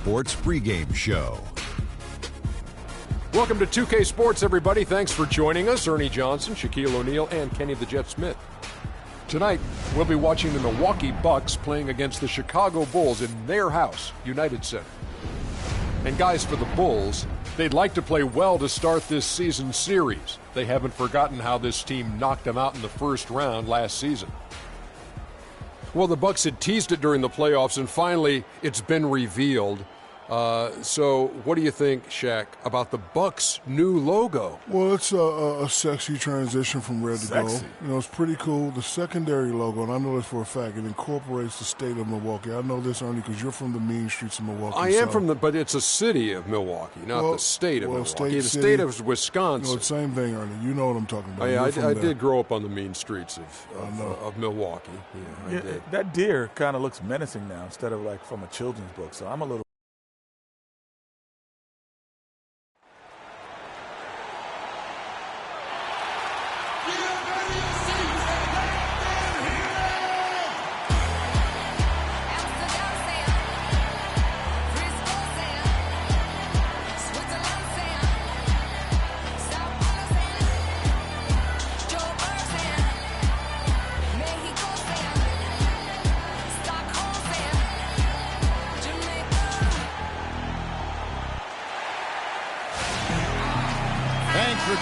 Sports pregame show. Welcome to 2K Sports, everybody. Thanks for joining us. Ernie Johnson, Shaquille O'Neal, and Kenny the Jet Smith. Tonight, we'll be watching the Milwaukee Bucks playing against the Chicago Bulls in their house, United Center. And guys, for the Bulls, they'd like to play well to start this season series. They haven't forgotten how this team knocked them out in the first round last season. Well, the Bucks had teased it during the playoffs, and finally, it's been revealed. So what do you think, Shaq, about the Bucks' new logo? Well, it's a sexy transition from red to gold. You know, it's pretty cool. The secondary logo, and I know this for a fact, it incorporates the state of Milwaukee. I know this, Ernie, because you're from the mean streets of Milwaukee. I am but it's a city of Milwaukee, not the state of Milwaukee. The state of Wisconsin. No, same thing, Ernie. You know what I'm talking about. I did grow up on the mean streets of Milwaukee. Yeah, I did. That deer kind of looks menacing now instead of like from a children's book, so I'm a little...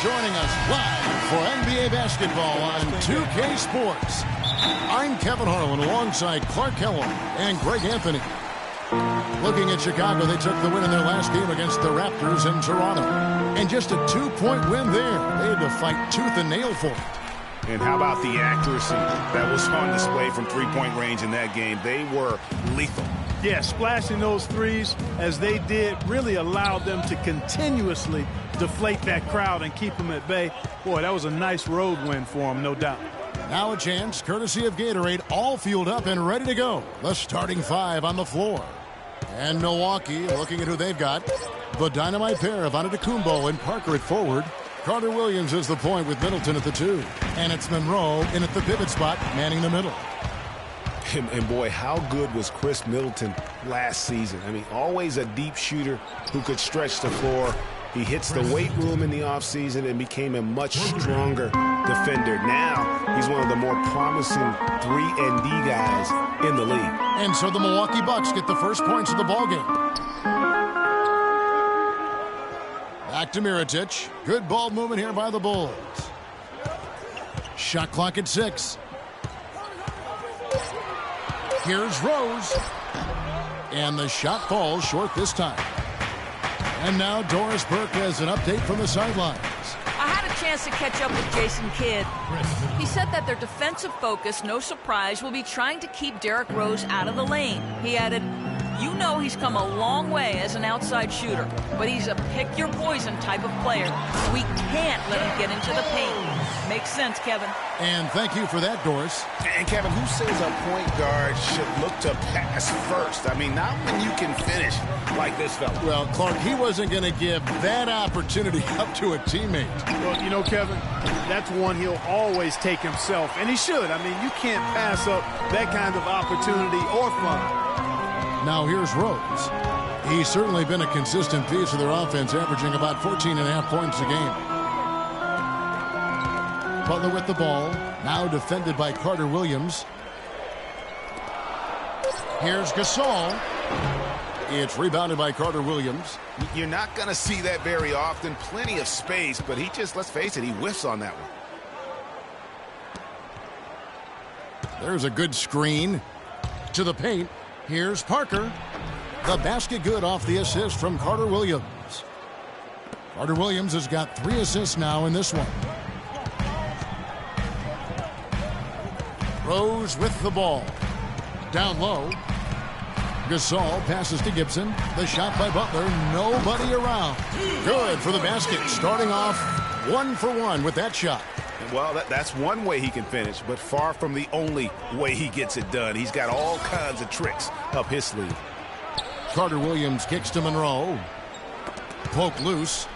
Joining us live for NBA basketball on 2K Sports. I'm Kevin Harlan alongside Clark Kellogg and Greg Anthony. Looking at Chicago, they took the win in their last game against the Raptors in Toronto. And just a 2-point win there. They had to fight tooth and nail for it. And how about the accuracy that was on display from three-point range in that game? They were lethal. Yeah, splashing those threes as they did really allowed them to continuously deflate that crowd and keep them at bay. Boy, that was a nice road win for them, no doubt. Now a chance, courtesy of Gatorade, all fueled up and ready to go. The starting five on the floor. And Milwaukee, looking at who they've got, the dynamite pair of Antetokounmpo and Parker at forward. Carter Williams is the point with Middleton at the 2. And it's Monroe in at the pivot spot, manning the middle. And boy, how good was Chris Middleton last season? I mean, always a deep shooter who could stretch the floor. He hits the weight room in the offseason and became a much stronger defender. Now he's one of the more promising 3-and-D guys in the league. And so the Milwaukee Bucks get the first points of the ballgame. Back to Mirotic. Good ball movement here by the Bulls. Shot clock at 6. Here's Rose. And the shot falls short this time. And now Doris Burke has an update from the sidelines. I had a chance to catch up with Jason Kidd. He said that their defensive focus, no surprise, will be trying to keep Derrick Rose out of the lane. He added, "You know he's come a long way as an outside shooter, but he's a pick-your-poison type of player. We can't let him get into the paint." Makes sense, Kevin. And thank you for that, Doris. And Kevin, who says a point guard should look to pass first? I mean, not when you can finish like this fella. Well, Clark, he wasn't going to give that opportunity up to a teammate. Well, you know, Kevin, that's one he'll always take himself, and he should. I mean, you can't pass up that kind of opportunity or fun. Now here's Rose. He's certainly been a consistent piece of their offense, averaging about 14.5 points a game. Butler with the ball, now defended by Carter Williams. Here's Gasol. It's rebounded by Carter Williams. You're not going to see that very often. Plenty of space, but he just, let's face it, he whiffs on that one. There's a good screen to the paint. Here's Parker. The basket good off the assist from Carter Williams. Carter Williams has got 3 assists now in this one. Rose with the ball. Down low. Gasol passes to Gibson. The shot by Butler. Nobody around. Good for the basket. Starting off 1 for 1 with that shot. Well, that's one way he can finish, but far from the only way he gets it done. He's got all kinds of tricks up his sleeve. Carter Williams kicks to Monroe. Poke loose.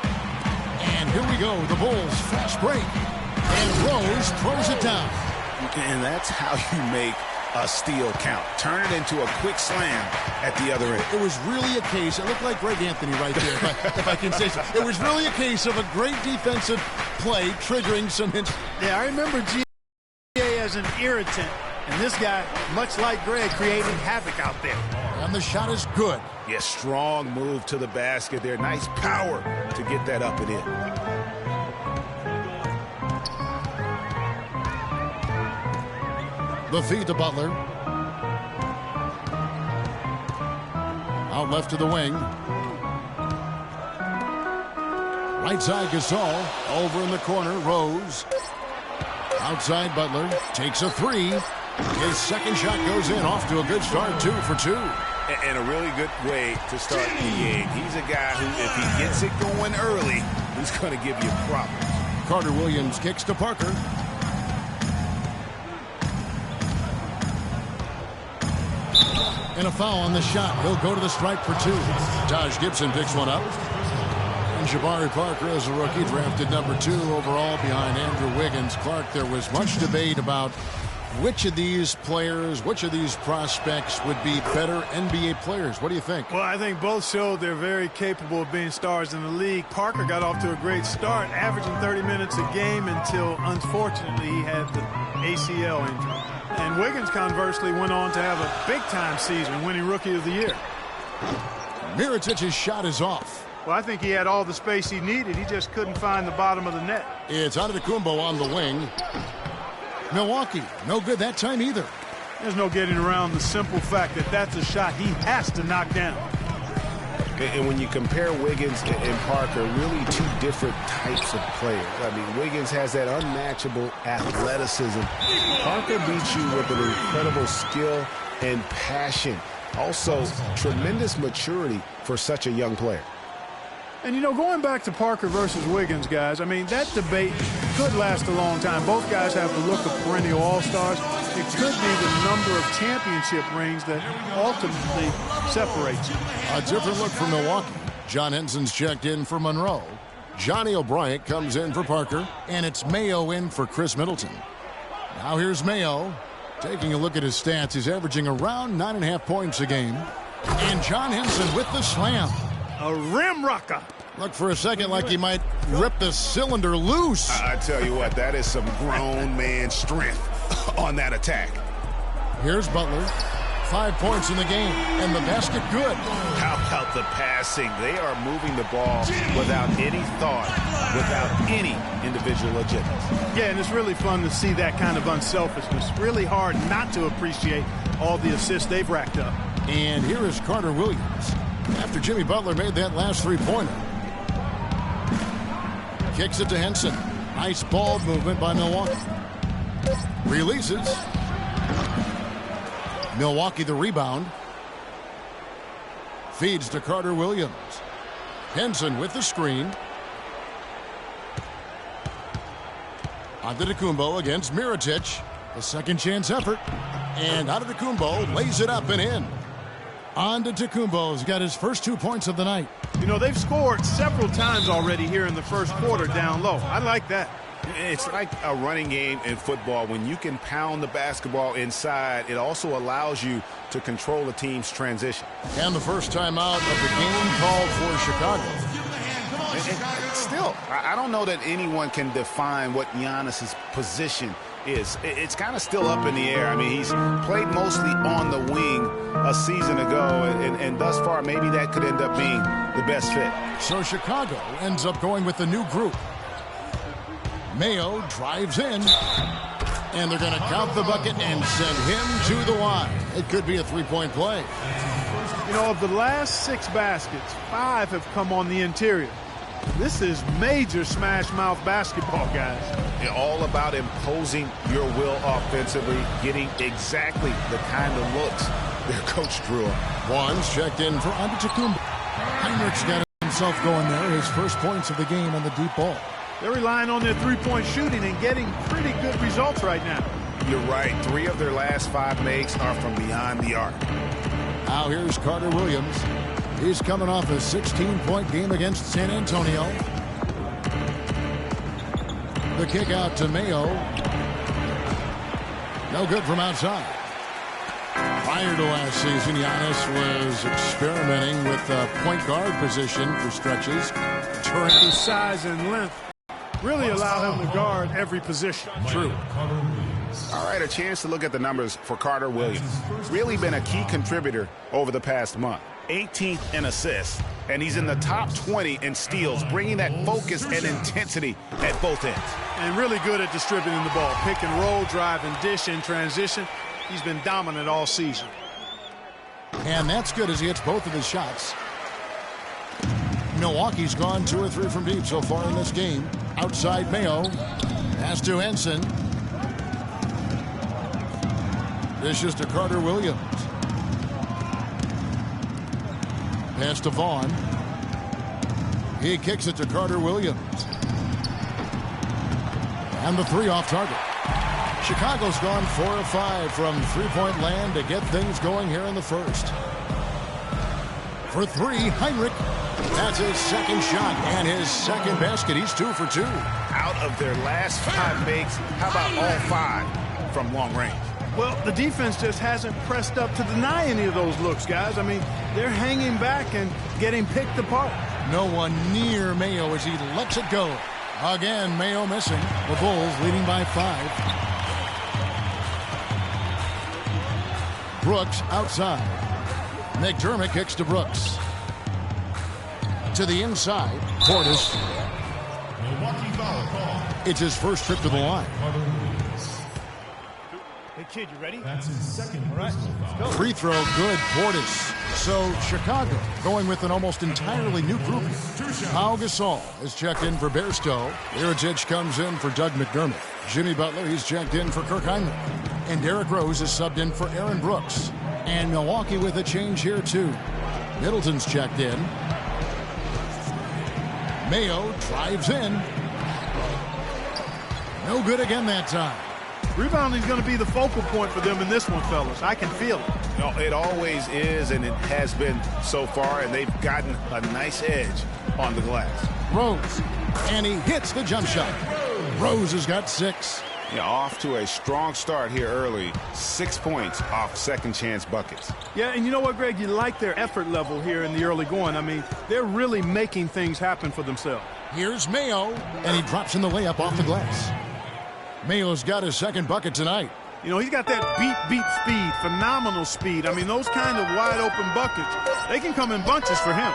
And here we go. The Bulls fast break. And Rose throws it down. And that's how you make a steal count. Turn it into a quick slam at the other end. It was really a case. It looked like Greg Anthony right there, if I can say so. It was really a case of a great defensive play triggering some hits. Yeah, I remember GA as an irritant. And this guy, much like Greg, creating havoc out there. And the shot is good. Yeah, strong move to the basket there. Nice power to get that up and in. The feed to Butler. Out left to the wing. Right side Gasol. Over in the corner, Rose. Outside Butler. Takes a three. His second shot goes in. Off to a good start, 2 for 2. And a really good way to start the game. He's a guy who, if he gets it going early, he's going to give you problems. Carter Williams kicks to Parker. And a foul on the shot. He'll go to the stripe for 2. Taj Gibson picks one up. And Jabari Parker as a rookie, drafted number 2 overall behind Andrew Wiggins. Clark, there was much debate about which of these players, which of these prospects would be better NBA players. What do you think? Well, I think both showed they're very capable of being stars in the league. Parker got off to a great start, averaging 30 minutes a game until, unfortunately, he had the ACL injury. And Wiggins, conversely, went on to have a big-time season, winning Rookie of the Year. Mirotic's shot is off. Well, I think he had all the space he needed. He just couldn't find the bottom of the net. It's Antetokounmpo on the wing. Milwaukee, no good that time either. There's no getting around the simple fact that that's a shot he has to knock down. And when you compare Wiggins and Parker, really 2 different types of players. I mean, Wiggins has that unmatchable athleticism. Parker beats you with an incredible skill and passion. Also, tremendous maturity for such a young player. And, you know, going back to Parker versus Wiggins, guys, I mean, that debate could last a long time. Both guys have the look of perennial all-stars. It could be the number of championship rings that ultimately separates them. A different look for Milwaukee. John Henson's checked in for Monroe. Johnny O'Bryant comes in for Parker. And it's Mayo in for Chris Middleton. Now here's Mayo. Taking a look at his stats, he's averaging around 9.5 points a game. And John Henson with the slam. A rim rocker. Looked for a second like he might rip the cylinder loose. I tell you what, that is some grown man strength on that attack. Here's Butler. 5 points in the game, and the basket good. How about the passing? They are moving the ball without any thought, without any individual agendas. Yeah, and it's really fun to see that kind of unselfishness. Really hard not to appreciate all the assists they've racked up. And here is Carter Williams. After Jimmy Butler made that last three-pointer. Kicks it to Henson. Nice ball movement by Milwaukee. Releases. Milwaukee the rebound. Feeds to Carter Williams. Henson with the screen. Antetokounmpo against Mirotic. A second chance effort. And Antetokounmpo lays it up and in. Antetokounmpo's got his first 2 points of the night. You know, they've scored several times already here in the first quarter down low. I like that. It's like a running game in football. When you can pound the basketball inside, it also allows you to control a team's transition. And the first time out of the game called for Chicago. And still, I don't know that anyone can define what Giannis's position is. It's kind of still up in the air. I mean, he's played mostly on the wing a season ago, and thus far, maybe that could end up being the best fit. So Chicago ends up going with the new group. Mayo drives in, and they're going to count the bucket and send him to the line. It could be a three-point play. You know, of the last 6 baskets, 5 have come on the interior. This is major smash-mouth basketball, guys. All about imposing your will offensively, getting exactly the kind of looks their coach drew up. One's checked in for Antetokounmpo. Heinrich's got himself going there, his first points of the game on the deep ball. They're relying on their three-point shooting and getting pretty good results right now. You're right. 3 of their last 5 makes are from beyond the arc. Now here's Carter Williams. He's coming off a 16-point game against San Antonio. The kick out to Mayo. No good from outside. Prior to last season, Giannis was experimenting with the point guard position for stretches. His size and length really allow him to guard every position. True. All right, a chance to look at the numbers for Carter Williams. Really been a key contributor over the past month. 18th in assists, and he's in the top 20 in steals, bringing that focus and intensity at both ends. And really good at distributing the ball. Pick and roll, drive and dish in transition. He's been dominant all season. And that's good as he hits both of his shots. Milwaukee's gone 2 or 3 from deep so far in this game. Outside Mayo. Pass to Henson. This is to Carter Williams. Pass to Vaughn. He kicks it to Carter Williams. And the 3 off target. Chicago's gone 4 of 5 from three-point land to get things going here in the first. For 3, Heinrich. That's his second shot and his second basket. He's 2 for 2. Out of their last 5 makes, how about all 5 from long range? Well, the defense just hasn't pressed up to deny any of those looks, guys. I mean, they're hanging back and getting picked apart. No one near Mayo as he lets it go. Again, Mayo missing. The Bulls leading by 5. Brooks outside. McDermott kicks to Brooks. To the inside. Portis. It's his first trip to the line. Hey, kid, you ready? That's his second. All right, let's go. Free throw good. Portis. So Chicago going with an almost entirely new group. Pau Gasol is checked in for Bairstow. Iritic comes in for Doug McDermott. Jimmy Butler, he's checked in for Kirk Heinrich. And Derrick Rose is subbed in for Aaron Brooks. And Milwaukee with a change here too. Middleton's checked in. Mayo drives in. No good again that time. Rebounding is going to be the focal point for them in this one, fellas. I can feel it. No, it always is, and it has been so far, and they've gotten a nice edge on the glass. Rose, and he hits the jump shot. Rose has got 6. Yeah, off to a strong start here early. 6 points off second chance buckets. Yeah, and you know what, Greg? You like their effort level here in the early going. I mean, they're really making things happen for themselves. Here's Mayo, and he drops in the layup off the glass. Mayo's got his second bucket tonight. You know, he's got that beat speed, phenomenal speed. I mean, those kind of wide open buckets, they can come in bunches for him.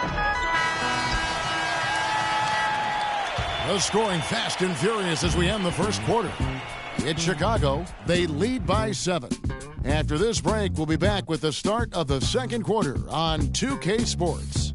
The scoring fast and furious as we end the first quarter. It's Chicago. They lead by 7. After this break, we'll be back with the start of the second quarter on 2K Sports.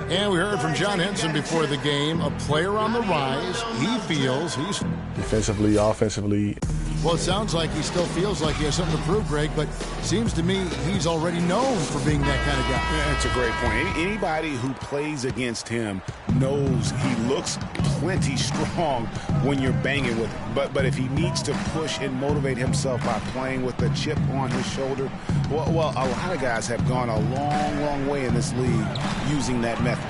And we heard from John Henson before the game, a player on the rise. He feels he's... Defensively, offensively. Well, it sounds like he still feels like he has something to prove, Greg, but seems to me he's already known for being that kind of guy. Yeah, that's a great point. Anybody who plays against him knows he looks plenty strong when you're banging with him. But if he needs to push and motivate himself by playing with a chip on his shoulder, well, a lot of guys have gone a long, long way in this league using that method.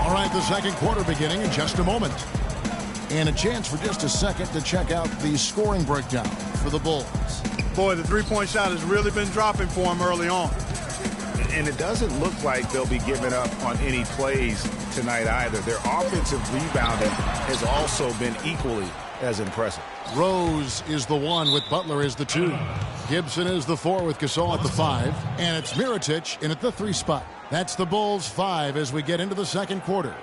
All right, the second quarter beginning in just a moment. And a chance for just a second to check out the scoring breakdown for the Bulls. Boy, the three-point shot has really been dropping for him early on. And it doesn't look like they'll be giving up on any plays tonight either. Their offensive rebounding has also been equally as impressive. Rose is the 1 with Butler as the 2. Gibson is the 4 with Gasol at the 5. And it's Mirotic in at the 3 spot. That's the Bulls 5 as we get into the second quarter.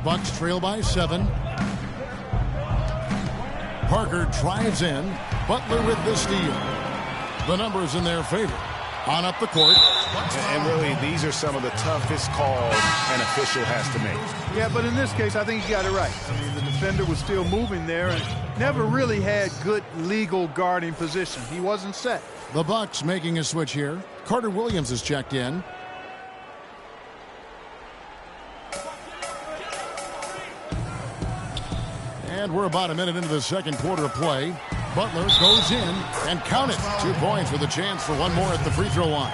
Bucks trail by 7. Parker drives in. Butler with the steal. The numbers in their favor. On up the court. And really, these are some of the toughest calls an official has to make. Yeah, but in this case, I think he got it right. I mean, the defender was still moving there and never really had good legal guarding position. He wasn't set. The Bucks making a switch here. Carter Williams is checked in. And we're about a minute into the second quarter of play. Butler goes in and count it. 2 points with a chance for one more at the free throw line.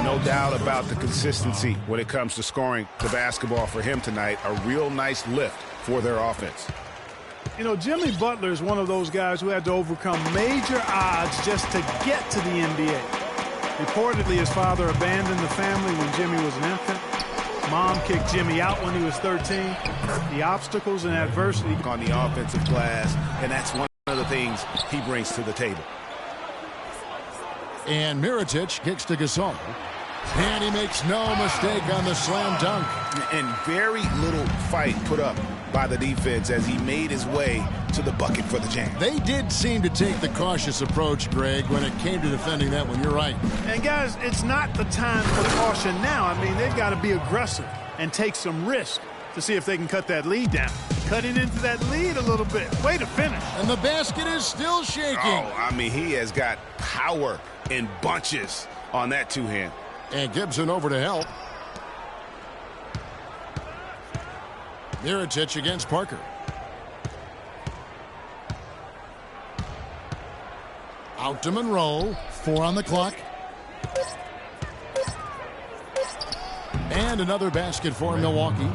No doubt about the consistency when it comes to scoring the basketball for him tonight. A real nice lift for their offense. You know, Jimmy Butler is one of those guys who had to overcome major odds just to get to the NBA. Reportedly, his father abandoned the family when Jimmy was an infant. Mom kicked Jimmy out when he was 13. The obstacles and adversity On the offensive glass, and that's one of the things he brings to the table. And Mirotic kicks to Gasol. And he makes no mistake on the slam dunk. And very little fight put up by the defense as he made his way to the bucket for the jam. They did seem to take the cautious approach, Greg, when it came to defending that one. You're right. And guys, it's not the time for caution now. I mean, they've got to be aggressive and take some risk to see if they can cut that lead down. Cutting into that lead a little bit. Way to finish. And the basket is still shaking. Oh, I mean, he has got power in bunches on that two-hand. And Gibson over to help. Mirotic against Parker. Out to Monroe. 4 on the clock. And another basket for Milwaukee.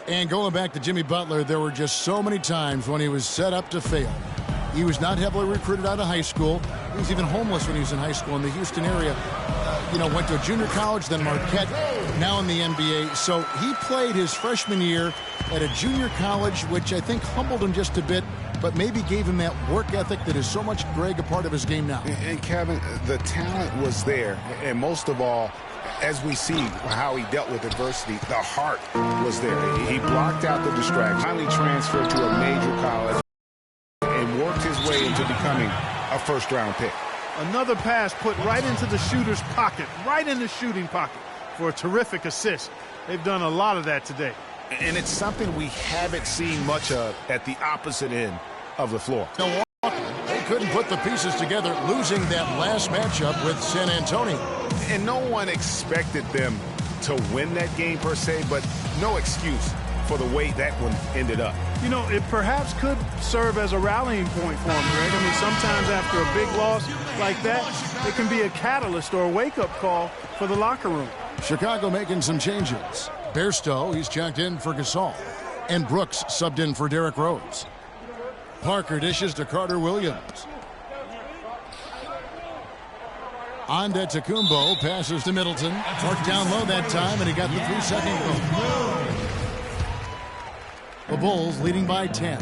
And going back to Jimmy Butler, there were just so many times when he was set up to fail. He was not heavily recruited out of high school. He was even homeless when he was in high school in the Houston area. Went to a junior college, then Marquette, now in the NBA. So he played his freshman year at a junior college, which I think humbled him just a bit, but maybe gave him that work ethic that is so much, Greg, a part of his game now. And Kevin, the talent was there. And most of all, as we see how he dealt with adversity, the heart was there. He blocked out the distraction, finally transferred to a major college, and worked his way into becoming a first-round pick. Another pass put right into the shooter's pocket, right in the shooting pocket for a terrific assist. They've done a lot of that today. And it's something we haven't seen much of at the opposite end of the floor. They couldn't put the pieces together, losing that last matchup with San Antonio. And no one expected them to win that game per se, but no excuse for the way that one ended up. You know, it perhaps could serve as a rallying point for him, Greg. I mean, sometimes after a big loss like that, it can be a catalyst or a wake-up call for the locker room. Chicago making some changes. Bairstow, he's checked in for Gasol. And Brooks subbed in for Derrick Rose. Parker dishes to Carter Williams. On to Tacumbo, passes to Middleton. Marked down low that time, and he got the 3-second goal. The Bulls leading by 10.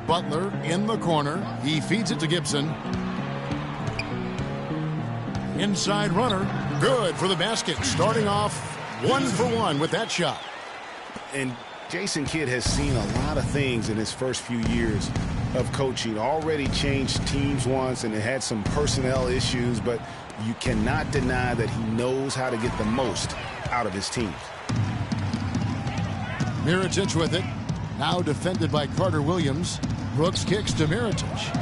Butler in the corner. He feeds it to Gibson. Inside runner. Good for the basket. Starting off 1 for 1 with that shot. And Jason Kidd has seen a lot of things in his first few years of coaching. Already changed teams once and it had some personnel issues, but you cannot deny that he knows how to get the most out of his teams. Mirotic with it. Now defended by Carter Williams. Brooks kicks to Mirotic.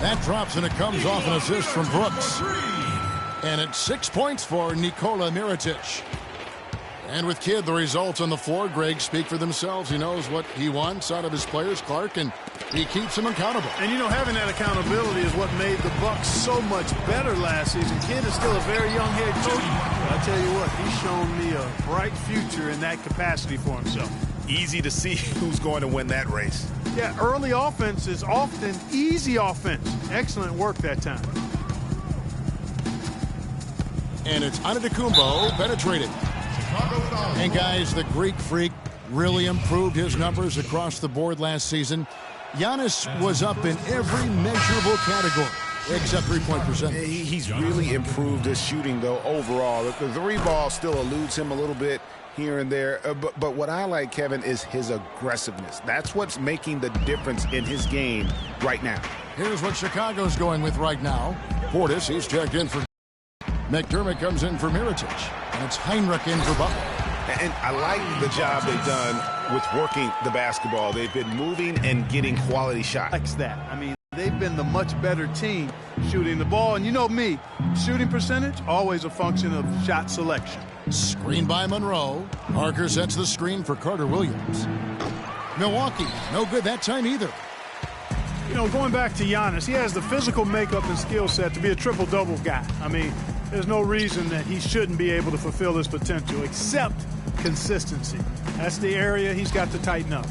That drops and it comes off an assist from Brooks. And it's 6 points for Nikola Mirotic. And with Kidd, the results on the floor, Greg, speak for themselves. He knows what he wants out of his players, Clark, and he keeps them accountable. And, you know, having that accountability is what made the Bucks so much better last season. Kidd is still a very young head coach. But I tell you what, he's shown me a bright future in that capacity for himself. Easy to see who's going to win that race. Yeah, early offense is often easy offense. Excellent work that time. And it's Antetokounmpo penetrated. And guys, the Greek Freak really improved his numbers across the board last season. Giannis was up in every measurable category except three-point percentage. He's really improved his shooting, though, overall. The three ball still eludes him a little bit here and there. But what I like, Kevin, is his aggressiveness. That's what's making the difference in his game right now. Here's what Chicago's going with right now. Portis, he's checked in for McDermott, comes in for Mirotic, and it's Heinrich in for Butler. And I like the job they've done with working the basketball. They've been moving and getting quality shots. Likes that. I mean, they've been the much better team shooting the ball. And you know me, shooting percentage, always a function of shot selection. Screen by Monroe. Parker sets the screen for Carter Williams. Milwaukee, no good that time either. You know, going back to Giannis, he has the physical makeup and skill set to be a triple-double guy. I mean, there's no reason that he shouldn't be able to fulfill his potential, except consistency. That's the area he's got to tighten up.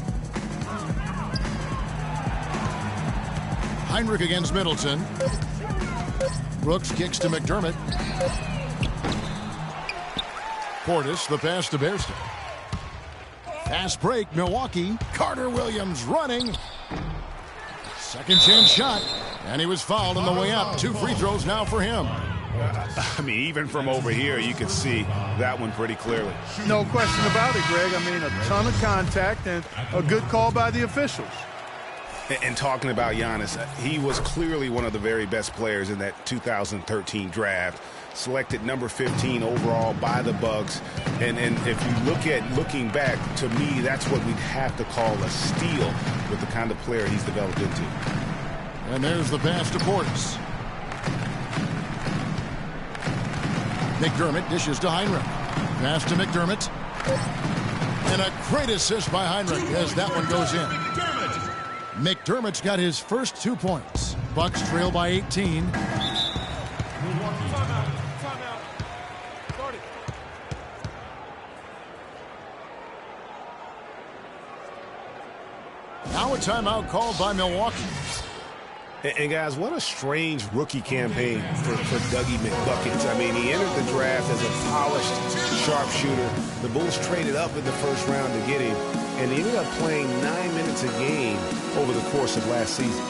Heinrich against Middleton. Brooks kicks to McDermott. Portis, the pass to Bairstow. Fast break, Milwaukee. Carter Williams running. Second chance shot, and he was fouled on the way up. 2 free throws now for him. I mean, even from over here, you can see that one pretty clearly. No question about it, Greg. I mean, a ton of contact and a good call by the officials. And talking about Giannis, he was clearly one of the very best players in that 2013 draft. Selected number 15 overall by the Bucks. And if you looking back, to me, that's what we'd have to call a steal with the kind of player he's developed into. And there's the pass to Portis. McDermott dishes to Heinrich. Pass to McDermott. And a great assist by Heinrich as that one goes in. McDermott's got his first 2 points. Bucks trail by 18. Now a timeout called by Milwaukee. And guys, what a strange rookie campaign for Dougie McBuckets. I mean, he entered the draft as a polished sharpshooter. The Bulls traded up in the first round to get him, and he ended up playing 9 minutes a game over the course of last season.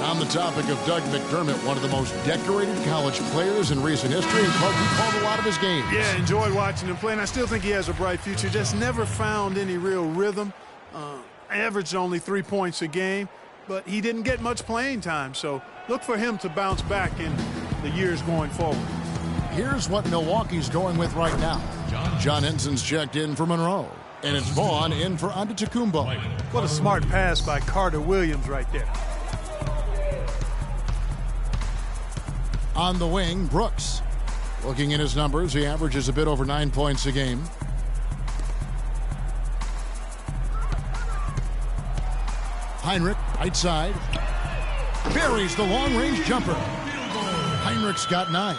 On the topic of Doug McDermott, one of the most decorated college players in recent history, and Clark, he called a lot of his games. Yeah, enjoyed watching him play, and I still think he has a bright future. Just never found any real rhythm. Averaged only 3 points a game, but he didn't get much playing time. So look for him to bounce back in the years going forward. Here's what Milwaukee's going with right now. John Henson's checked in for Monroe, and it's Vaughn in for Antetokounmpo. What a smart pass by Carter Williams right there. On the wing, Brooks. Looking at his numbers, he averages a bit over 9 points a game. Heinrich, right side. Buries the long-range jumper. Heinrich's got 9.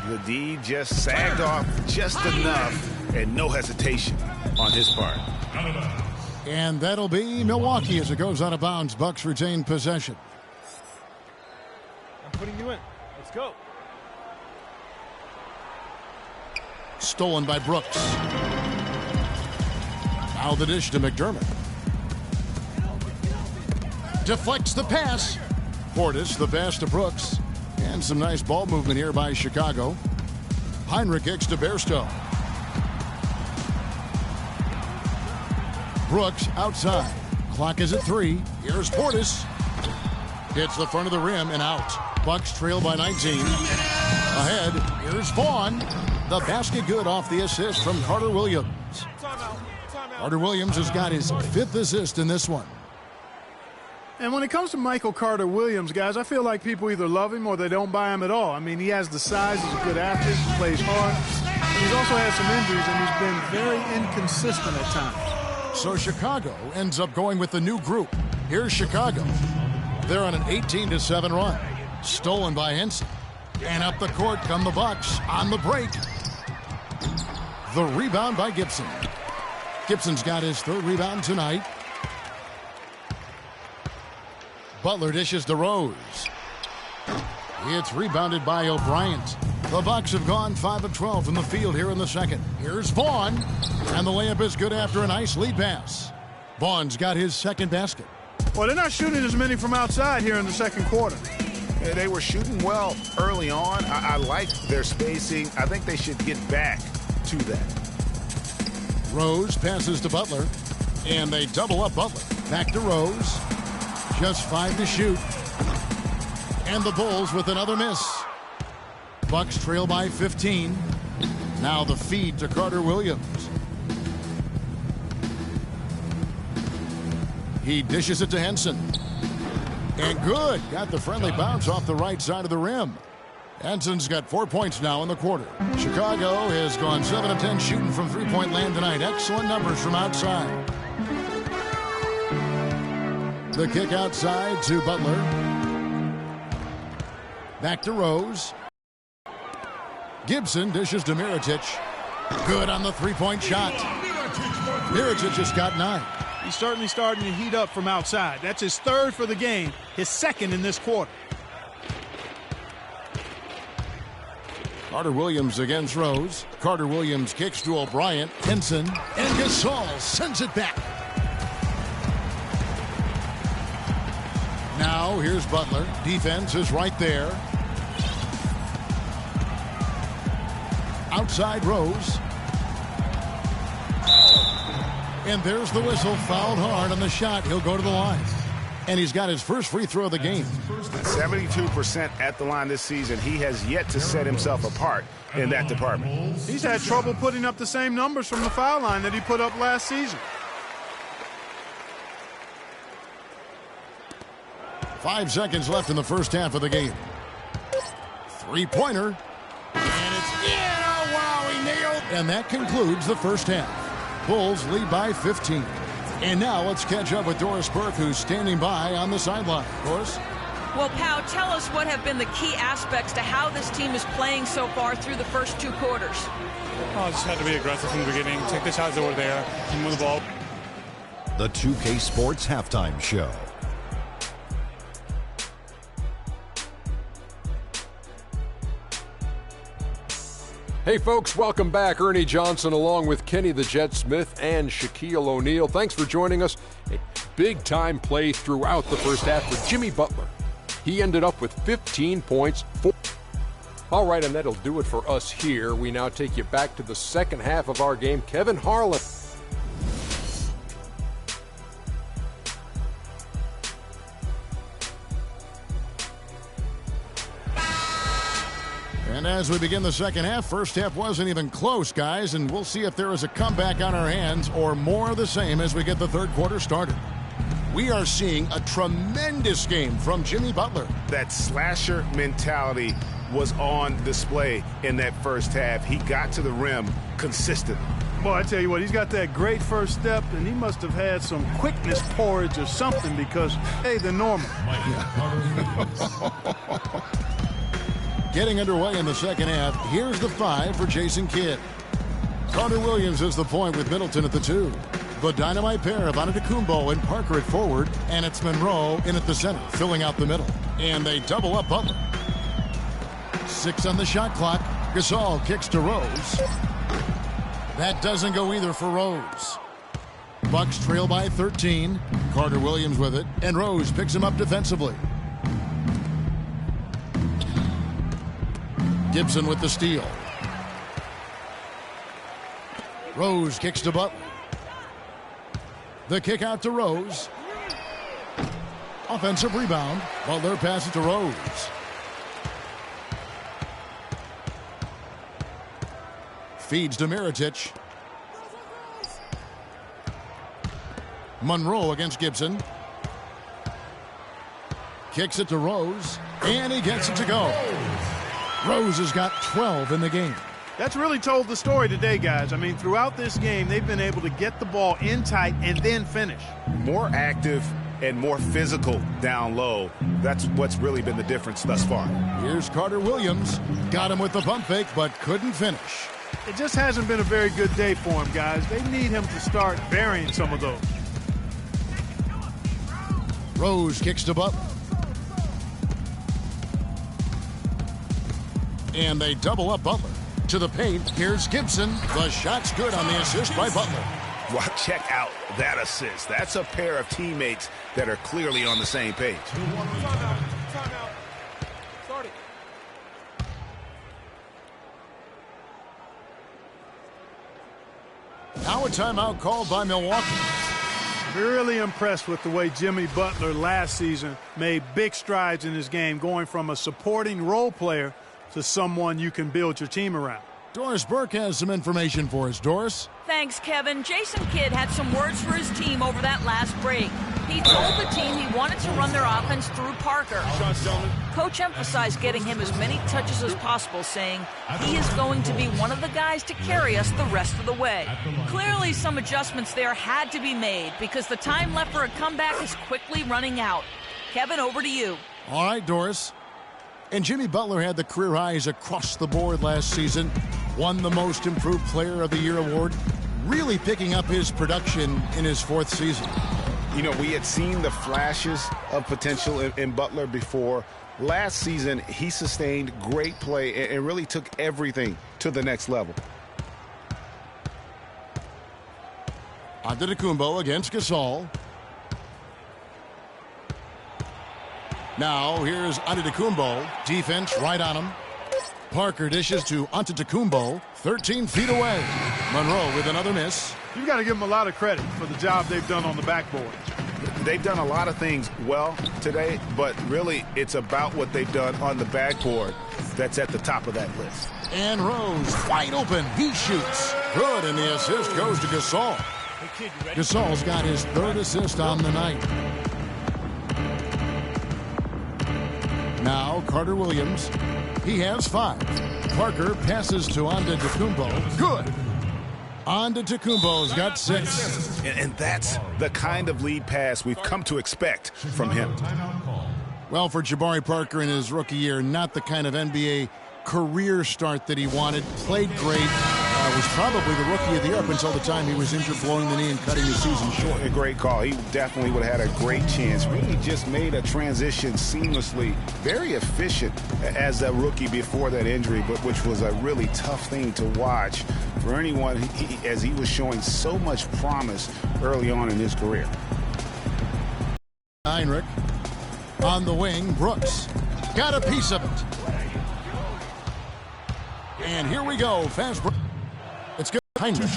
The D just sagged off just enough, and no hesitation on his part. And that'll be Milwaukee as it goes out of bounds. Bucks retain possession. I'm putting you in. Let's go. Stolen by Brooks. Now the dish to McDermott. Deflects the pass. Portis, the pass to Brooks. And some nice ball movement here by Chicago. Heinrich kicks to Bairstow. Brooks outside. Clock is at 3. Here's Portis. Hits the front of the rim and out. Bucks trail by 19. Ahead, here's Vaughn. The basket good off the assist from Carter Williams. Carter Williams has got his 5th assist in this one. And when it comes to Michael Carter Williams, guys, I feel like people either love him or they don't buy him at all. I mean, he has the size, he's a good athlete, he plays hard. He's also had some injuries, and he's been very inconsistent at times. So Chicago ends up going with the new group. Here's Chicago. They're on an 18-7 run. Stolen by Henson. And up the court come the Bucks on the break. The rebound by Gibson. Gibson's got his 3rd rebound tonight. Butler dishes to Rose. It's rebounded by O'Brien. The Bucks have gone 5 of 12 from the field here in the second. Here's Vaughn. And the layup is good after a nice lead pass. Vaughn's got his 2nd basket. Well, they're not shooting as many from outside here in the second quarter. They were shooting well early on. I like their spacing. I think they should get back to that. Rose passes to Butler. And they double up Butler. Back to Rose. Just 5 to shoot. And the Bulls with another miss. Bucks trail by 15. Now the feed to Carter Williams. He dishes it to Henson. And good. Got the friendly bounce off the right side of the rim. Henson's got 4 points now in the quarter. Chicago has gone 7 of 10 shooting from three-point land tonight. Excellent numbers from outside. The kick outside to Butler. Back to Rose. Gibson dishes to Mirotic. Good on the three-point shot. Mirotic just got 9. He's certainly starting to heat up from outside. That's his 3rd for the game, his 2nd in this quarter. Carter Williams against Rose. Carter Williams kicks to O'Brien. Henson. And Gasol sends it back. Now here's Butler. Defense is right there. Outside Rose. And there's the whistle. Fouled hard on the shot. He'll go to the line. And he's got his first free throw of the game. 72% at the line this season. He has yet to set himself apart in that department. He's had trouble putting up the same numbers from the foul line that he put up last season. 5 seconds left in the first half of the game. Three-pointer. And it's in. Oh, wow, he nailed. And that concludes the first half. Bulls lead by 15. And now let's catch up with Doris Burke, who's standing by on the sideline. Doris? Well, Pow, tell us what have been the key aspects to how this team is playing so far through the first 2 quarters. Oh, just had to be aggressive from the beginning, take the shots that were there, and move the ball. The 2K Sports Halftime Show. Hey folks, welcome back. Ernie Johnson along with Kenny the Jet Smith and Shaquille O'Neal. Thanks for joining us. A big-time play throughout the first half for Jimmy Butler. He ended up with 15 points. All right, and that'll do it for us here. We now take you back to the second half of our game. Kevin Harlan. And as we begin the second half, first half wasn't even close, guys, and we'll see if there is a comeback on our hands or more of the same as we get the third quarter started. We are seeing a tremendous game from Jimmy Butler. That slasher mentality was on display in that first half. He got to the rim consistently. Boy, I tell you what, he's got that great first step, and he must have had some quickness porridge or something because, hey, they're normal. Getting underway in the second half, here's the 5 for Jason Kidd. Carter Williams is the point with Middleton at the 2. The dynamite pair of Antetokounmpo and Parker at forward, and it's Monroe in at the center, filling out the middle. And they double up Butler. 6 on the shot clock. Gasol kicks to Rose. That doesn't go either for Rose. Bucks trail by 13. Carter Williams with it, and Rose picks him up defensively. Gibson with the steal. Rose kicks to Butler. The kick out to Rose. Offensive rebound. Butler passes to Rose. Feeds to Mirotic. Monroe against Gibson. Kicks it to Rose. And he gets it to go. Rose has got 12 in the game. That's really told the story today, guys. I mean, throughout this game, they've been able to get the ball in tight and then finish. More active and more physical down low. That's what's really been the difference thus far. Here's Carter Williams. Got him with the pump fake, but couldn't finish. It just hasn't been a very good day for him, guys. They need him to start varying some of those. Rose kicks to Butler. And they double up Butler. To the paint, here's Gibson. The shot's good on the assist by Butler. Well, check out that assist. That's a pair of teammates that are clearly on the same page. Now a timeout called by Milwaukee. Really impressed with the way Jimmy Butler last season made big strides in his game, going from a supporting role player to someone you can build your team around. Doris Burke has some information for us. Doris? Thanks, Kevin. Jason Kidd had some words for his team over that last break. He told the team he wanted to run their offense through Parker. Coach emphasized getting him as many touches as possible, saying he is going to be one of the guys to carry us the rest of the way. Clearly, some adjustments there had to be made because the time left for a comeback is quickly running out. Kevin, over to you. All right, Doris. And Jimmy Butler had the career highs across the board last season, won the Most Improved Player of the Year award, really picking up his production in his 4th season. You know, we had seen the flashes of potential in Butler before. Last season, he sustained great play and really took everything to the next level. Antetokounmpo against Gasol. Now, here's Antetokounmpo. Defense right on him. Parker dishes to Antetokounmpo, 13 feet away. Monroe with another miss. You've got to give them a lot of credit for the job they've done on the backboard. They've done a lot of things well today, but really it's about what they've done on the backboard that's at the top of that list. And Rose wide open. He shoots. Good, and the assist goes to Gasol. Gasol's got his 3rd assist on the night. Now Carter Williams. He has 5. Parker passes to Antetokounmpo. Good. Antetokounmpo's got 6. And that's the kind of lead pass we've come to expect from him. Well, for Jabari Parker in his rookie year, not the kind of NBA career start that he wanted. Played great. Was probably the rookie of the year up until the time he was injured, blowing the knee and cutting the season short. A great call. He definitely would have had a great chance. Really just made a transition seamlessly. Very efficient as a rookie before that injury, but which was a really tough thing to watch for anyone as he was showing so much promise early on in his career. Heinrich on the wing. Brooks got a piece of it. And here we go. Fast break. It's good. Heinrich.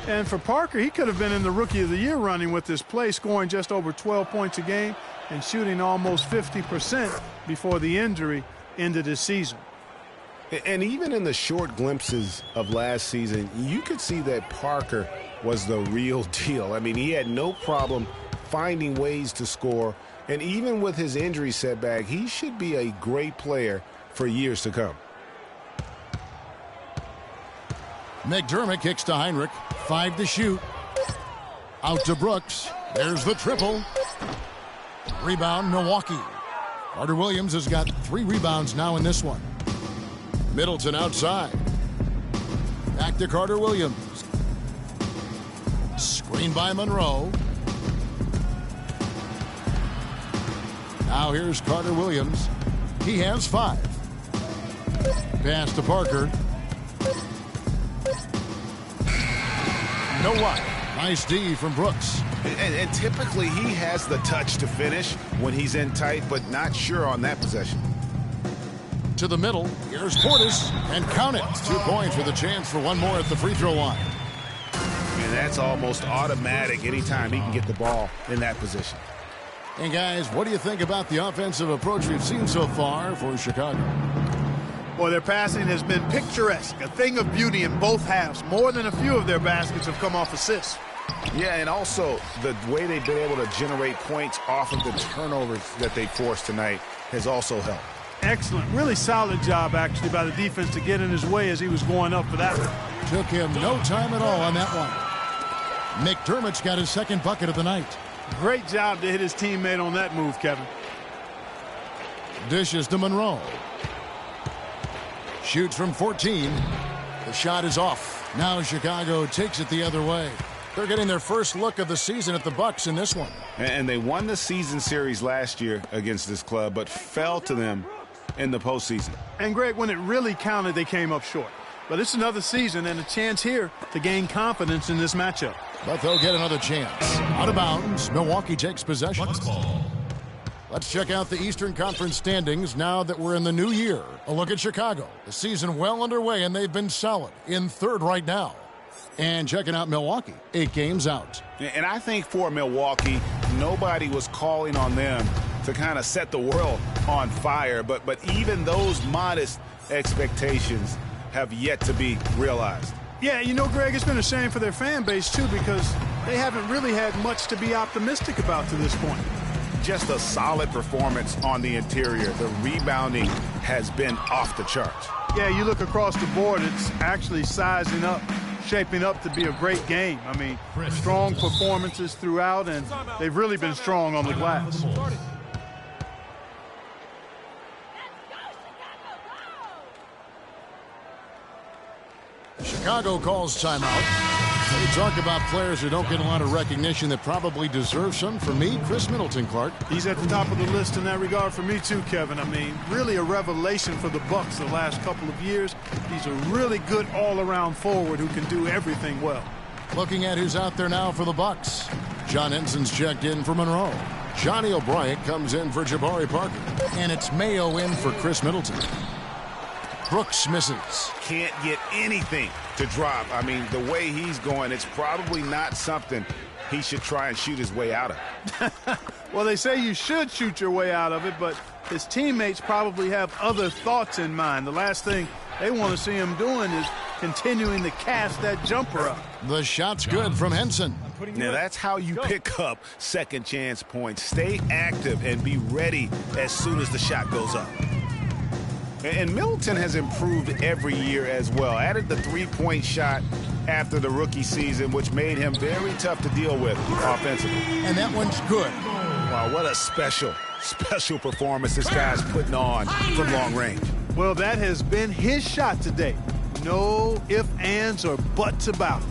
And for Parker, he could have been in the Rookie of the Year running with this play, scoring just over 12 points a game and shooting almost 50% before the injury ended his season. And even in the short glimpses of last season, you could see that Parker was the real deal. I mean, he had no problem finding ways to score. And even with his injury setback, he should be a great player for years to come. McDermott kicks to Heinrich. 5 to shoot. Out to Brooks. There's the triple. Rebound, Milwaukee. Carter Williams has got 3 rebounds now in this one. Middleton outside. Back to Carter Williams. Screen by Monroe. Now here's Carter Williams. He has 5. Pass to Parker. No luck. Nice D from Brooks. And typically he has the touch to finish when he's in tight, but not sure on that possession. To the middle. Here's Portis. And count it. 2 points with a chance for one more at the free throw line. And that's almost automatic anytime he can get the ball in that position. And guys, what do you think about the offensive approach we've seen so far for Chicago? Well, their passing has been picturesque, a thing of beauty in both halves. More than a few of their baskets have come off assists. Yeah, and also the way they've been able to generate points off of the turnovers that they forced tonight has also helped. Excellent. Really solid job, actually, by the defense to get in his way as he was going up for that one. Took him no time at all on that one. McDermott's got his 2nd bucket of the night. Great job to hit his teammate on that move, Kevin. Dishes to Monroe. Shoots from 14. The shot is off. Now Chicago takes it the other way. They're getting their first look of the season at the Bucks in this one. And they won the season series last year against this club, but fell to them in the postseason. And Greg, when it really counted, they came up short. But it's another season and a chance here to gain confidence in this matchup. But they'll get another chance. Out of bounds, Milwaukee takes possession. Let's check out the Eastern Conference standings now that we're in the new year. A look at Chicago. The season well underway, and they've been solid in 3rd right now. And checking out Milwaukee, 8 games out. And I think for Milwaukee, nobody was calling on them to kind of set the world on fire. But even those modest expectations have yet to be realized. Yeah, you know, Greg, it's been a shame for their fan base, too, because they haven't really had much to be optimistic about to this point. Just a solid performance on the interior. The rebounding has been off the charts. Yeah, you look across the board, it's actually sizing up, shaping up to be a great game. I mean, strong performances throughout, and they've really been strong on the glass. Chicago calls timeout. We talk about players who don't get a lot of recognition that probably deserve some. For me, Chris Middleton, Clark. He's at the top of the list in that regard for me too, Kevin. I mean, really a revelation for the Bucks the last couple of years. He's a really good all-around forward who can do everything well. Looking at who's out there now for the Bucks. John Henson's checked in for Monroe. Johnny O'Brien comes in for Jabari Parker. And it's Mayo in for Chris Middleton. Brooks misses. Can't get anything to drop. I mean, the way he's going, it's probably not something he should try and shoot his way out of. Well, they say you should shoot your way out of it, but his teammates probably have other thoughts in mind. The last thing they want to see him doing is continuing to cast that jumper up. The shot's good from Henson. Now, that's how you pick up second chance points. Stay active and be ready as soon as the shot goes up. And Middleton has improved every year as well. Added the three-point shot after the rookie season, which made him very tough to deal with offensively. And that one's good. Wow, what a special performance this guy's putting on from long range. Well, that has been his shot today. No ifs, ands, or buts about it.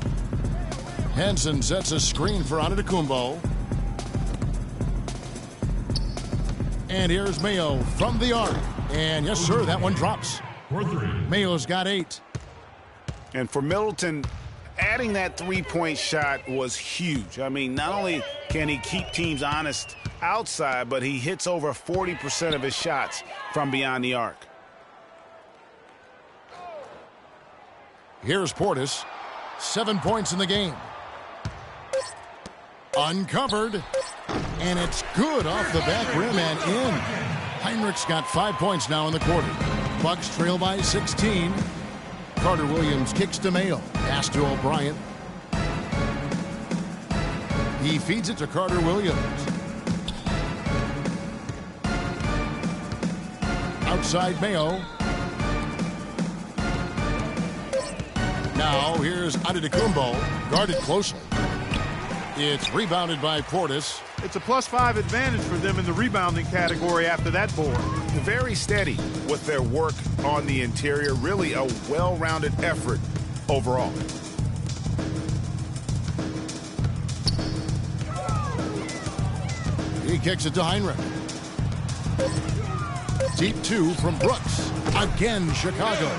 Henson sets a screen for Antetokounmpo. And here's Mayo from the arc. And yes, sir, that one drops. Mayo's got 8. And for Middleton, adding that three-point shot was huge. I mean, not only can he keep teams honest outside, but he hits over 40% of his shots from beyond the arc. Here's Portis. 7 points in the game. Uncovered. And it's good off the back rim and in. Heinrich's got 5 points now in the quarter. Bucks trail by 16. Carter Williams kicks to Mayo. Pass to O'Brien. He feeds it to Carter Williams. Outside Mayo. Now here's Antetokounmpo, guarded closely. It's rebounded by Portis. It's a +5 advantage for them in the rebounding category after that board. Very steady with their work on the interior. Really a well-rounded effort overall. He kicks it to Heinrich. Deep 2 from Brooks. Again, Chicago.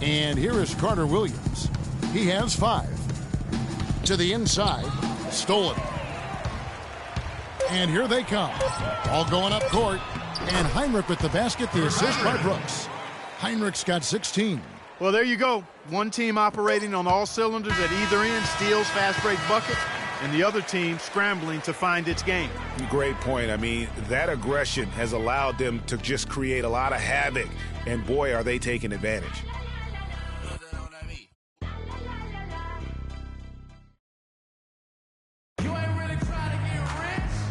And here is Carter Williams. He has 5. To the inside. Stolen. And here they come. All going up court. And Heinrich with the basket. The assist by Brooks. Heinrich's got 16. Well, there you go. One team operating on all cylinders at either end. Steals, fast break buckets. And the other team scrambling to find its game. Great point. I mean, that aggression has allowed them to just create a lot of havoc. And boy, are they taking advantage.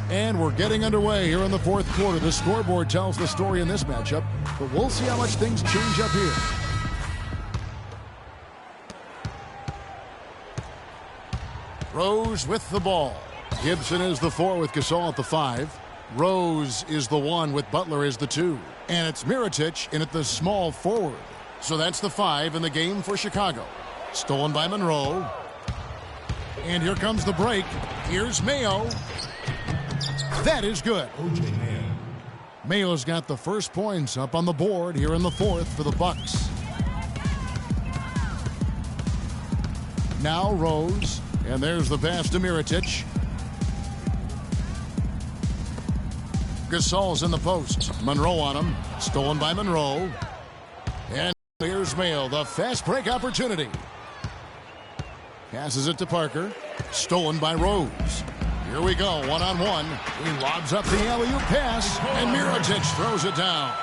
And we're getting underway here in the fourth quarter. The scoreboard tells the story in this matchup, but we'll see how much things change up here. Rose with the ball. Gibson is the 4 with Gasol at the 5. Rose is the 1 with Butler as the 2. And it's Mirotic in at the small forward. So that's the 5 in the game for Chicago. Stolen by Monroe. And here comes the break. Here's Mayo. That is good. Mayo's got the first points up on the board here in the fourth for the Bucks. Now Rose, and there's the pass to Mirotic. Gasol's in the post. Monroe on him. Stolen by Monroe. And here's Mayo, the fast break opportunity. Passes it to Parker. Stolen by Rose. Here we go, one-on-one. He lobs up the alley-oop pass, and Mirotic throws it down.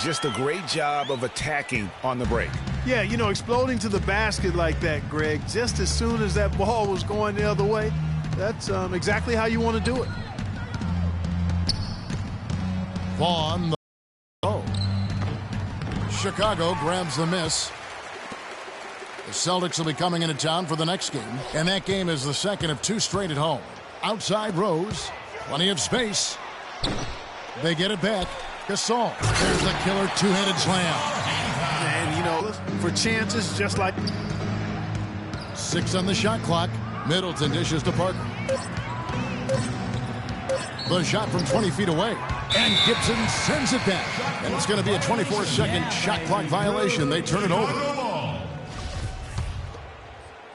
Just a great job of attacking on the break. Yeah, you know, exploding to the basket like that, Greg, just as soon as that ball was going the other way, that's exactly how you want to do it. Vaughn, Chicago grabs the miss. The Celtics will be coming into town for the next game, and that game is the second of 2 straight at home. Outside Rose, plenty of space. They get it back. Gasol, there's the killer two-handed slam. And, you know, for chances, just like... 6 on the shot clock. Middleton dishes to Parker. The shot from 20 feet away. And Gibson sends it back. And it's going to be a 24-second shot clock violation. They turn it over.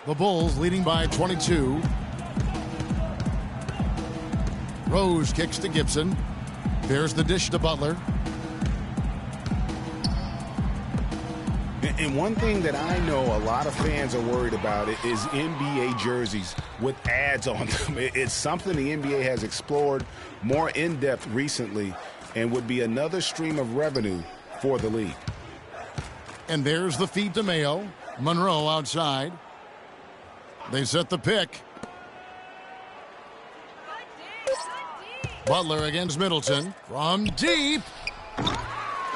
The Bulls leading by 22. Rose kicks to Gibson. There's the dish to Butler. And one thing that I know a lot of fans are worried about it is NBA jerseys with ads on them. It's something the NBA has explored more in-depth recently and would be another stream of revenue for the league. And there's the feed to Mayo. Monroe outside. They set the pick. Butler against Middleton from deep.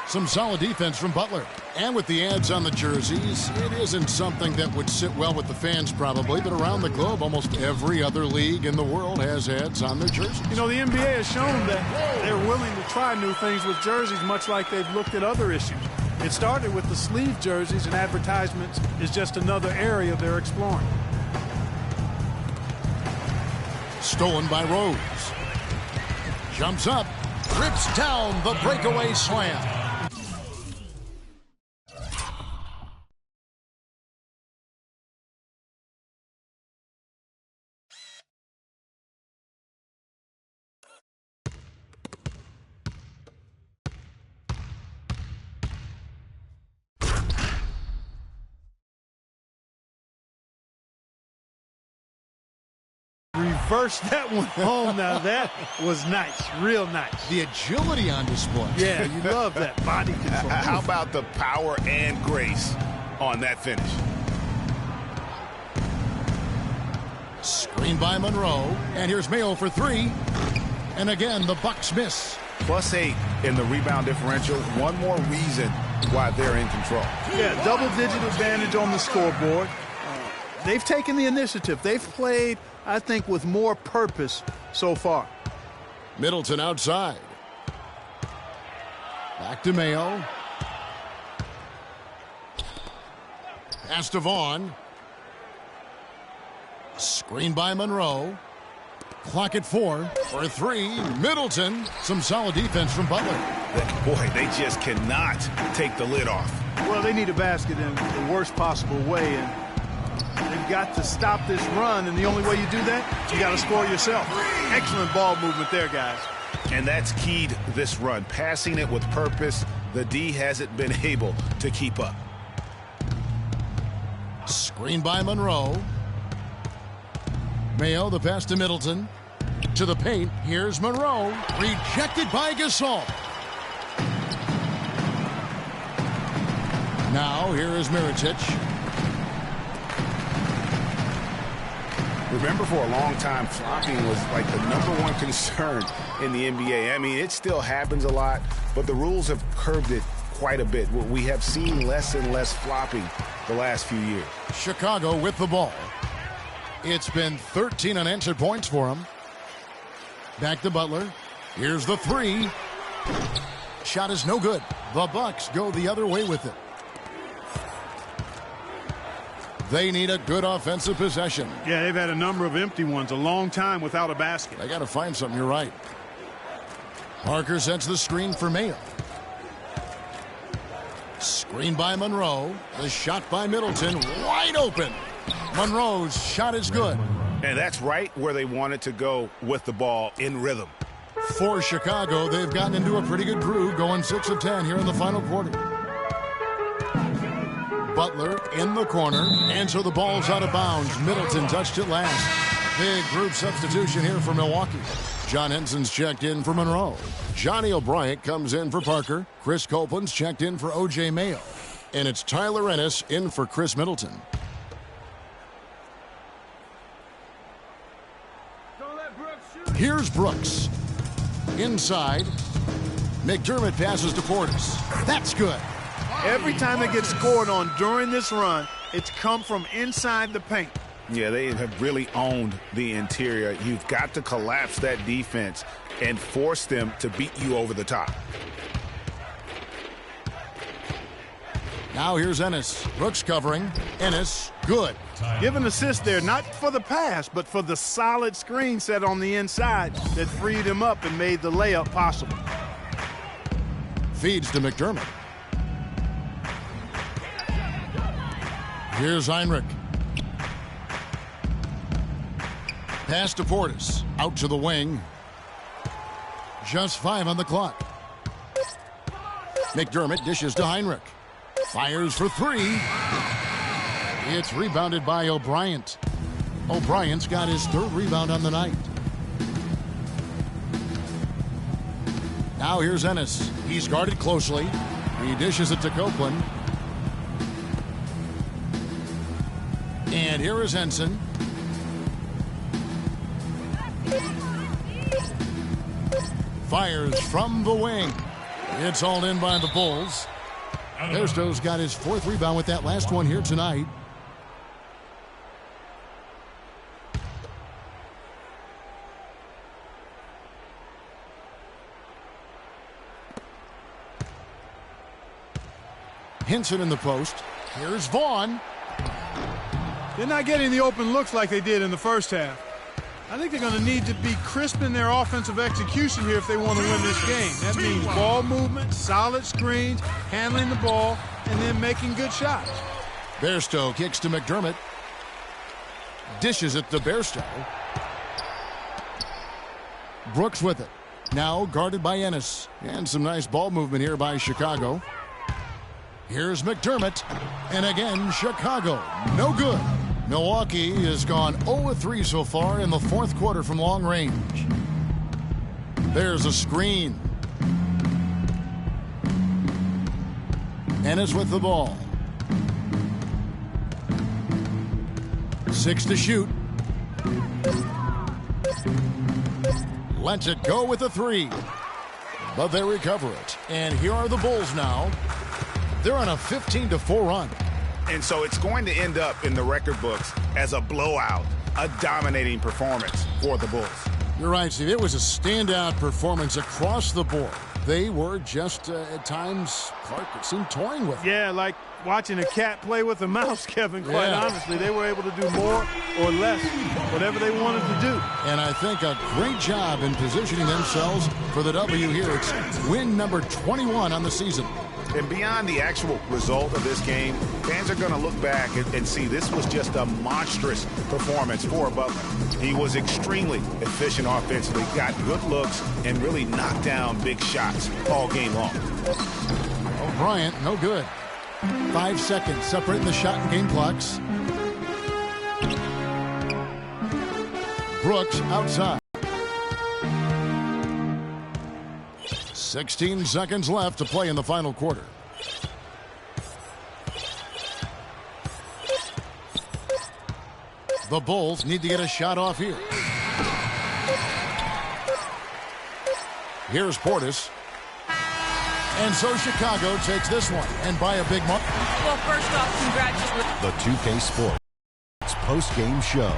Some solid defense from Butler. And with the ads on the jerseys, it isn't something that would sit well with the fans probably, but around the globe, almost every other league in the world has ads on their jerseys. You know, the NBA has shown that they're willing to try new things with jerseys, much like they've looked at other issues. It started with the sleeve jerseys, and advertisements is just another area they're exploring. Stolen by Rose. Jumps up, rips down the breakaway slam. Reversed that one home. Now that was nice, real nice. The agility on display. Yeah, you love that body control. How about the power and grace on that finish? Screen by Monroe, and here's Mayo for 3. And again, the Bucks miss. +8 in the rebound differential. One more reason why they're in control. Yeah, double-digit advantage on the scoreboard. They've taken the initiative. They've played, I think, with more purpose so far. Middleton outside. Back to Mayo. Pass to Vaughn. Screen by Monroe. Clock at 4 for 3. Middleton. Some solid defense from Butler. Boy, they just cannot take the lid off. Well, they need a basket in the worst possible way, and they've got to stop this run, and the only way you do that, you got to score yourself. Excellent ball movement there, guys. And that's keyed this run. Passing it with purpose, the D hasn't been able to keep up. Screen by Monroe. Mayo, the pass to Middleton. To the paint, here's Monroe. Rejected by Gasol. Now, here is Mirotic. Remember, for a long time, flopping was like the #1 concern in the NBA. I mean, it still happens a lot, but the rules have curbed it quite a bit. We have seen less and less flopping the last few years. Chicago with the ball. It's been 13 unanswered points for him. Back to Butler. Here's the 3. Shot is no good. The Bucks go the other way with it. They need a good offensive possession. Yeah, they've had a number of empty ones, a long time without a basket. They got to find something, you're right. Parker sets the screen for Mayo. Screen by Monroe. The shot by Middleton, wide open. Monroe's shot is good. And that's right where they wanted to go with the ball, in rhythm. For Chicago, they've gotten into a pretty good groove, going 6 of 10 here in the final quarter. Butler in the corner, and so the ball's out of bounds. Middleton touched it last. Big group substitution here for Milwaukee. John Henson's checked in for Monroe. Johnny O'Brien comes in for Parker. Chris Copeland's checked in for O.J. Mayo. And it's Tyler Ennis in for Chris Middleton. Here's Brooks. Inside. McDermott passes to Portis. That's good. Every time they get scored on during this run, it's come from inside the paint. Yeah, they have really owned the interior. You've got to collapse that defense and force them to beat you over the top. Now here's Ennis. Brooks covering. Ennis, good. Give an assist there, not for the pass, but for the solid screen set on the inside that freed him up and made the layup possible. Feeds to McDermott. Here's Heinrich. Pass to Portis. Out to the wing. Just 5 on the clock. McDermott dishes to Heinrich. Fires for 3. It's rebounded by O'Brien. O'Brien's got his 3rd rebound on the night. Now here's Ennis. He's guarded closely. He dishes it to Copeland. And here is Henson. Fires from the wing. It's hauled in by the Bulls. Bairstow's got his 4th rebound with that last one here tonight. Henson in the post. Here's Vaughn. They're not getting the open looks like they did in the first half. I think they're going to need to be crisp in their offensive execution here if they want to win this game. That means ball movement, solid screens, handling the ball, and then making good shots. Bairstow kicks to McDermott. Dishes it to Bairstow. Brooks with it. Now guarded by Ennis. And some nice ball movement here by Chicago. Here's McDermott. And again, Chicago. No good. Milwaukee has gone 0-3 so far in the 4th quarter from long range. There's a screen. Ennis with the ball. 6 to shoot. Lets it go with a 3. But they recover it. And here are the Bulls now. They're on a 15-4 run. And so it's going to end up in the record books as a blowout, a dominating performance for the Bulls. You're right, Steve. It was a standout performance across the board. They were just, at times, Clark, it seemed toying with it. Yeah, like watching a cat play with a mouse, Kevin, quite honestly. They were able to do more or less, whatever they wanted to do. And I think a great job in positioning themselves for the W here. It's win number 21 on the season. And beyond the actual result of this game, fans are going to look back and see this was just a monstrous performance for Butler. He was extremely efficient offensively, got good looks, and really knocked down big shots all game long. O'Brien, no good. 5 seconds separating the shot and game clocks. Brooks outside. 16 seconds left to play in the final quarter. The Bulls need to get a shot off here. Here's Portis. And so Chicago takes this one, and by a big mark. Well, first off, congratulations. The 2K Sports post-game show.